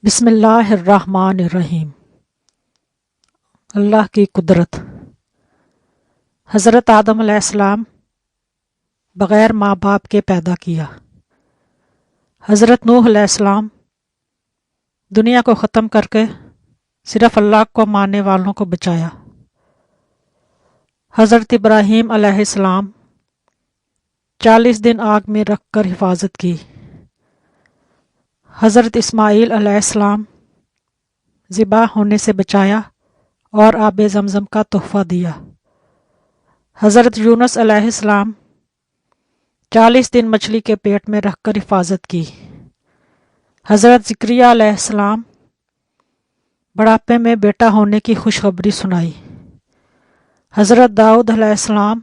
بسم اللہ الرحمن الرحیم۔ اللہ کی قدرت۔ حضرت آدم علیہ السلام بغیر ماں باپ کے پیدا کیا۔ حضرت نوح علیہ السلام دنیا کو ختم کر کے صرف اللہ کو ماننے والوں کو بچایا۔ حضرت ابراہیم علیہ السلام 40 دن آگ میں رکھ کر حفاظت کی۔ حضرت اسماعیل علیہ السلام ذبح ہونے سے بچایا اور آب زمزم کا تحفہ دیا۔ حضرت یونس علیہ السلام 40 دن مچھلی کے پیٹ میں رکھ کر حفاظت کی۔ حضرت زکریہ علیہ السلام بڑھاپے میں بیٹا ہونے کی خوشخبری سنائی۔ حضرت داؤد علیہ السلام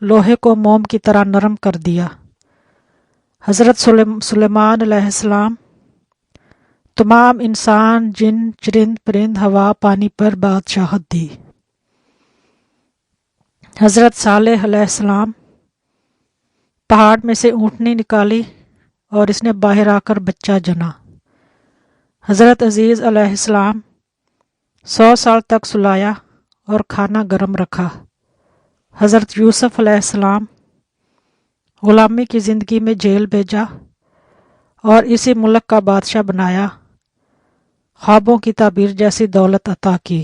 لوہے کو موم کی طرح نرم کر دیا۔ حضرت سلیمان علیہ السلام تمام انسان، جن، چرند، پرند، ہوا، پانی پر بادشاہت دی۔ حضرت صالح علیہ السلام پہاڑ میں سے اونٹنی نکالی اور اس نے باہر آ کر بچہ جنا۔ حضرت عزیز علیہ السلام 100 سال تک سلایا اور کھانا گرم رکھا۔ حضرت یوسف علیہ السلام غلامی کی زندگی میں جیل بھیجا اور اسی ملک کا بادشاہ بنایا، خوابوں کی تعبیر جیسی دولت عطا کی۔